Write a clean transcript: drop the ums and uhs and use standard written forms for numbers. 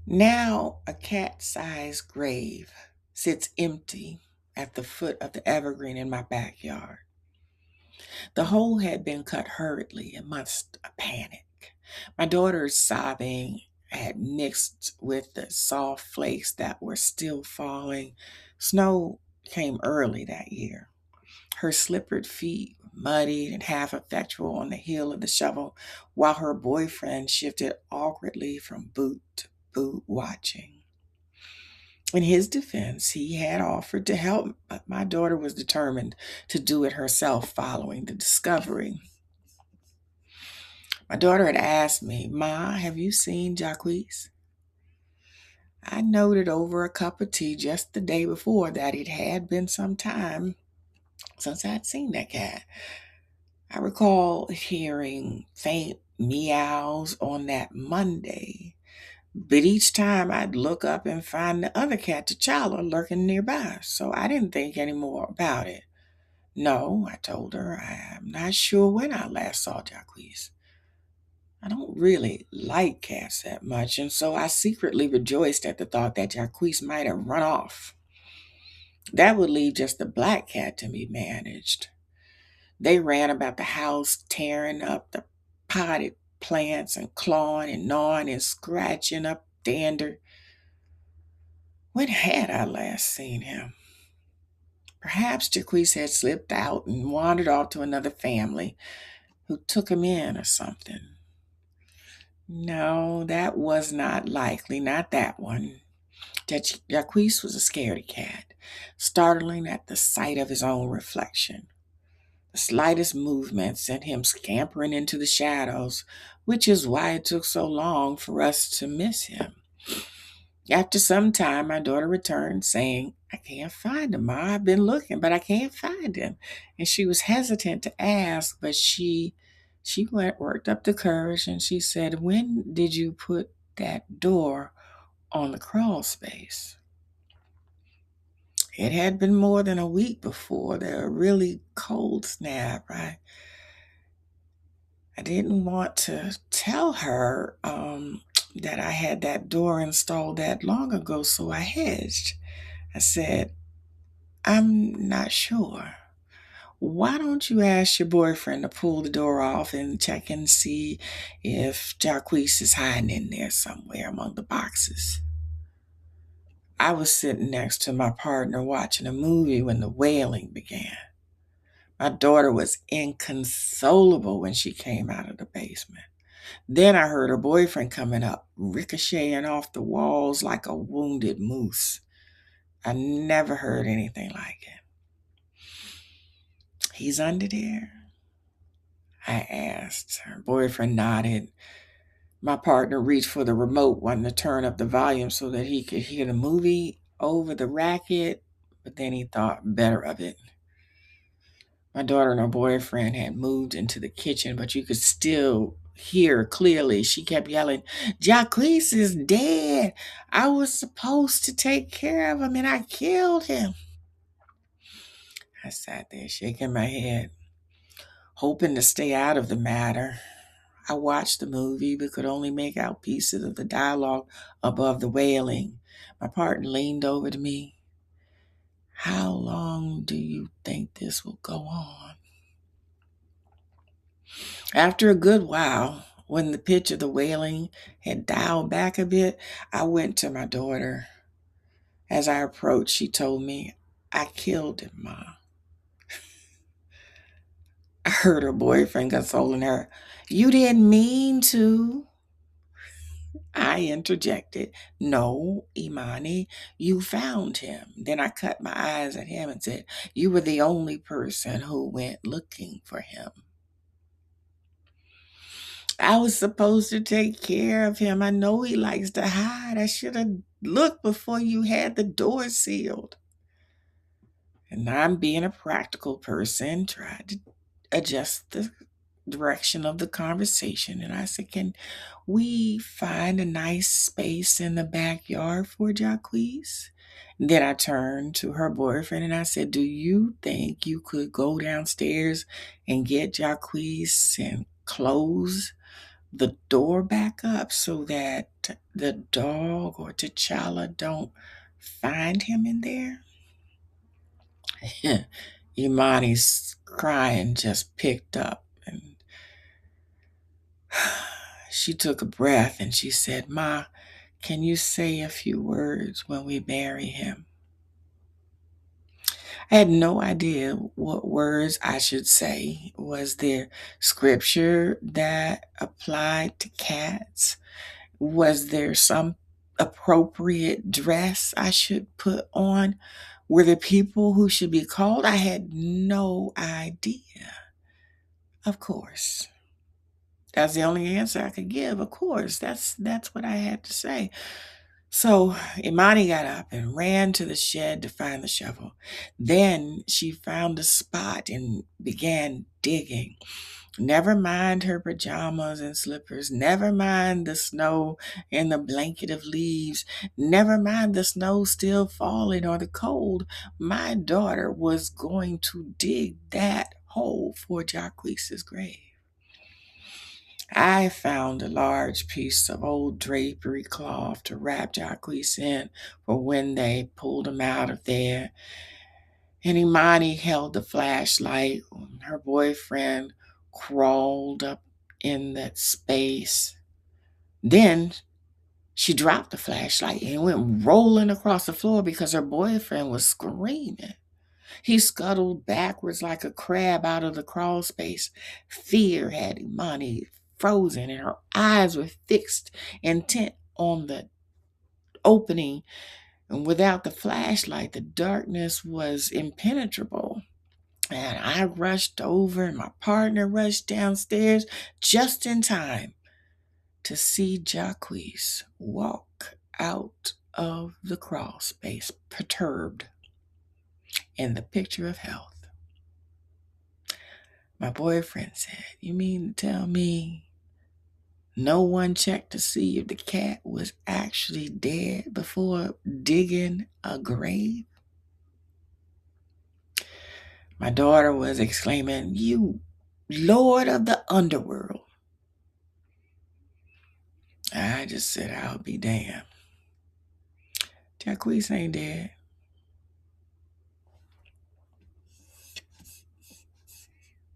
Now a cat-sized grave sits empty at the foot of the evergreen in my backyard. The hole had been cut hurriedly amidst a panic. My daughter's sobbing had mixed with the soft flakes that were still falling. Snow came early that year. Her slippered feet muddied and half effectual on the heel of the shovel, while her boyfriend shifted awkwardly from boot to boot, watching. In his defense, he had offered to help, but my daughter was determined to do it herself following the discovery. My daughter had asked me, "Ma, have you seen Jacques?" I noted over a cup of tea just the day before that it had been some time since I'd seen that cat. I recall hearing faint meows on that Monday, but each time I'd look up and find the other cat, T'Challa, lurking nearby, so I didn't think any more about it. No, I told her, I'm not sure when I last saw Jacques. I don't really like cats that much, and so I secretly rejoiced at the thought that Jacques might have run off. That would leave just the black cat to be managed. They ran about the house, tearing up the potted plants and clawing and gnawing and scratching up dander. When had I last seen him? Perhaps Jaquise had slipped out and wandered off to another family who took him in or something. No, that was not likely, not that one. Jacques was a scaredy cat, startling at the sight of his own reflection. The slightest movement sent him scampering into the shadows, which is why it took so long for us to miss him. After some time, my daughter returned, saying, "I can't find him, Ma. I've been looking, but I can't find him." And she was hesitant to ask, but worked up the courage and she said, "When did you put that door on the crawl space?" It had been more than a week before the really cold snap. I didn't want to tell her that I had that door installed that long ago, so I hedged. I said, "I'm not sure. Why don't you ask your boyfriend to pull the door off and check and see if Jacques is hiding in there somewhere among the boxes?" I was sitting next to my partner watching a movie when the wailing began. My daughter was inconsolable when she came out of the basement. Then I heard her boyfriend coming up, ricocheting off the walls like a wounded moose. I never heard anything like it. "He's under there?" I asked. Her boyfriend nodded. My partner reached for the remote, wanting to turn up the volume so that he could hear the movie over the racket, but then he thought better of it. My daughter and her boyfriend had moved into the kitchen, but you could still hear clearly. She kept yelling, "Jacques is dead. I was supposed to take care of him and I killed him." I sat there shaking my head, hoping to stay out of the matter. I watched the movie but could only make out pieces of the dialogue above the wailing. My partner leaned over to me. "How long do you think this will go on?" After a good while, when the pitch of the wailing had dialed back a bit, I went to my daughter. As I approached, she told me, "I killed him, Ma." I heard her boyfriend consoling her. "You didn't mean to." I interjected, "No, Imani, you found him." Then I cut my eyes at him and said, "You were the only person who went looking for him." "I was supposed to take care of him. I know he likes to hide. I should have looked before you had the door sealed." And I'm being a practical person, tried to adjust the direction of the conversation. And I said, "Can we find a nice space in the backyard for Jacques?" Then I turned to her boyfriend and I said, "Do you think you could go downstairs and get Jacques and clothes the door back up so that the dog or T'Challa don't find him in there? Imani's crying just picked up, and she took a breath and she said, "Ma, can you say a few words when we bury him?" I had no idea what words I should say. Was there scripture that applied to cats? Was there some appropriate dress I should put on? Were there people who should be called? I had no idea. Of course. That's the only answer I could give. Of course. That's what I had to say. So Imani got up and ran to the shed to find the shovel. Then she found a spot and began digging. Never mind her pajamas and slippers. Never mind the snow and the blanket of leaves. Never mind the snow still falling or the cold. My daughter was going to dig that hole for Jacque's grave. I found a large piece of old drapery cloth to wrap Jacques in for when they pulled him out of there. And Imani held the flashlight. Her boyfriend crawled up in that space. Then she dropped the flashlight and went rolling across the floor because her boyfriend was screaming. He scuttled backwards like a crab out of the crawl space. Fear had Imani frozen, and her eyes were fixed, intent on the opening. And without the flashlight, the darkness was impenetrable. And I rushed over, and my partner rushed downstairs just in time to see Jacques walk out of the crawl space, perturbed in the picture of health. My boyfriend said, "You mean to tell me no one checked to see if the cat was actually dead before digging a grave?" My daughter was exclaiming, "You Lord of the Underworld." I just said, "I'll be damned. Jacques ain't dead.